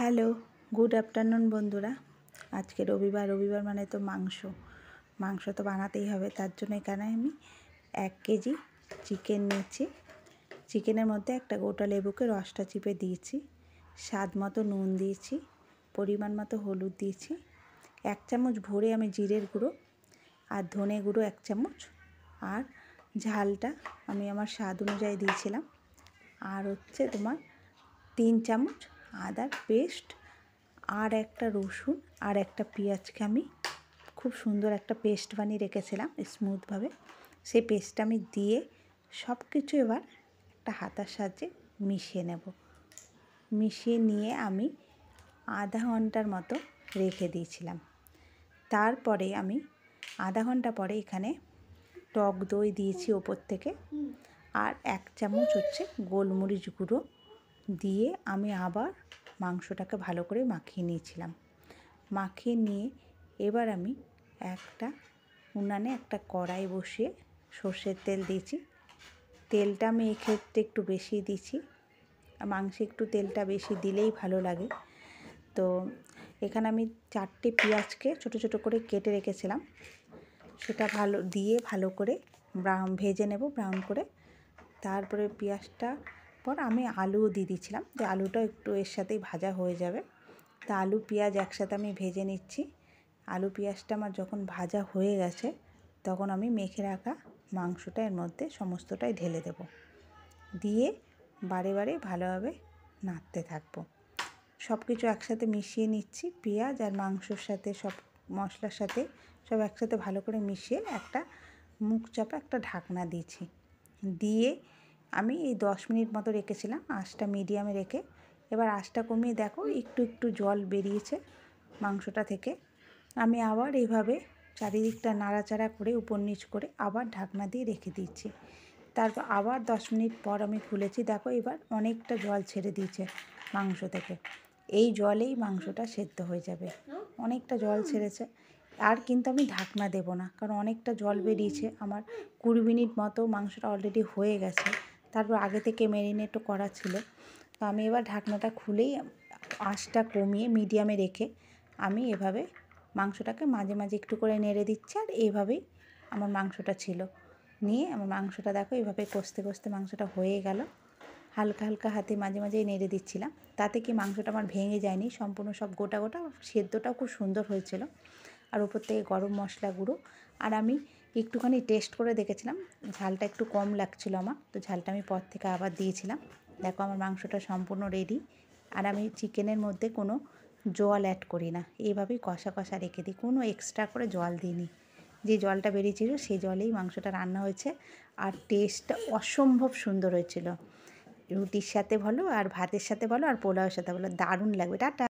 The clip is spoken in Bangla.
হ্যালো, গুড আফটারনুন বন্ধুরা। আজকে রবিবার মানে তো মাংস তো বানাতেই হবে। তার জন্য এখানে আমি 1 কেজি চিকেন নিয়েছি। চিকেনের মধ্যে একটা গোটা লেবুকে রসটা চিপে দিয়েছি, স্বাদ মতো নুন দিয়েছি, পরিমাণ মতো হলুদ দিয়েছি, 1 চামচ ভরে আমি জিরের গুঁড়ো আর ধনে গুঁড়ো 1 চামচ, আর ঝালটা আমি আমার স্বাদ অনুযায়ী দিয়েছিলাম। আর হচ্ছে তোমার 3 চামচ আদার পেস্ট, আর একটা রসুন আর একটা পেঁয়াজকে আমি খুব সুন্দর একটা পেস্ট বানিয়ে রেখেছিলাম স্মুথভাবে। সেই পেস্টটা আমি দিয়ে সব কিছু এবার একটা হাতার সাহায্যে মিশিয়ে নেব। মিশিয়ে নিয়ে আমি আধা ঘন্টার মতো রেখে দিয়েছিলাম। তারপরে আমি আধা ঘন্টা পরে এখানে টক দই দিয়েছি ওপর থেকে, আর 1 চামচ হচ্ছে গোলমরিচ গুঁড়ো দিয়ে আমি আবার মাংসটাকে ভালো করে মাখিয়ে নিয়েছিলাম। মাখিয়ে নিয়ে এবার আমি একটা উনানে একটা কড়াই বসিয়ে সর্ষের তেল দিয়েছি। তেলটা আমি এক্ষেত্রে একটু বেশি দিয়েছি, মাংসে একটু তেলটা বেশি দিলেই ভালো লাগে। তো এখানে আমি 4টে পেঁয়াজকে ছোট ছোট করে কেটে রেখেছিলাম, সেটা ভালো করে ভেজে নেব ব্রাউন করে। তারপরে পেঁয়াজটা পর আমি আলুও দিয়ে দিয়েছিলাম, যে আলুটা একটু এর সাথেই ভাজা হয়ে যাবে। তা আলু পেঁয়াজ একসাথে আমি ভেজে নিচ্ছি। আলু পেঁয়াজটা আমার যখন ভাজা হয়ে গেছে তখন আমি মেখে রাখা মাংসটা এর মধ্যে সমস্তটাই ঢেলে দেব, দিয়ে বারে বারে ভালোভাবে নাড়তে থাকবো। সব কিছু একসাথে মিশিয়ে নিচ্ছি, পেঁয়াজ আর মাংসর সাথে সব মশলার সাথে সব একসাথে ভালো করে মিশিয়ে একটা মুখ চাপা একটা ঢাকনা দিয়েছি। দিয়ে আমি এই 10 মিনিট মতো রেখেছিলাম, আঁচটা মিডিয়ামে রেখে। এবার আঁচটা কমিয়ে দেখো একটু একটু জল বেরিয়েছে মাংসটা থেকে। আমি আবার এইভাবে চারিদিকটা নাড়াচাড়া করে উপর নিচ করে আবার ঢাকনা দিয়ে রেখে দিচ্ছি। তারপর আবার 10 মিনিট পর আমি খুলেছি, দেখো এবার অনেকটা জল ছেড়ে দিয়েছে মাংস থেকে। এই জলেই মাংসটা সেদ্ধ হয়ে যাবে, অনেকটা জল ছেড়েছে। আর কিন্তু আমি ঢাকনা দেব না, কারণ অনেকটা জল বেরিয়েছে। আমার 20 মিনিট মতো মাংসটা অলরেডি হয়ে গেছে, তারপর আগে থেকে ম্যারিনেটও করা ছিল। তো আমি এবার ঢাকনাটা খুলেই আঁচটা কমিয়ে মিডিয়ামে রেখে আমি এভাবে মাংসটাকে মাঝে মাঝে একটু করে নেড়ে দিচ্ছি। আর এইভাবেই আমার মাংসটা ছিল। নিয়ে আমার মাংসটা দেখো এইভাবে কষতে কষতে মাংসটা হয়ে গেল। হালকা হালকা হাতে মাঝে মাঝেই নেড়ে দিচ্ছিলাম, তাতে কি মাংসটা আমার ভেঙে যায়নি, সম্পূর্ণ সব গোটা গোটা, সেদ্ধটাও খুব সুন্দর হয়েছিল। আর উপর থেকে গরম মশলা গুঁড়ো। আর আমি একটুখানি টেস্ট করে দেখেছিলাম, ঝালটা একটু কম লাগছিল আমার, তো ঝালটা আমি পর থেকে আবার দিয়েছিলাম। দেখো আমার মাংসটা সম্পূর্ণ রেডি। আর আমি চিকেনের মধ্যে কোনো জল অ্যাড করি না, এইভাবেই কষা কষা রেখে দিই, কোনো এক্সট্রা করে জল দিইনি। যে জলটা বেরিয়েছিল সেই জলেই মাংসটা রান্না হয়েছে। আর টেস্টটা অসম্ভব সুন্দর হয়েছিল, রুটির সাথে বলো আর ভাতের সাথে বলো আর পোলাওয়ের সাথে বলো, দারুণ লাগবে। টাটা।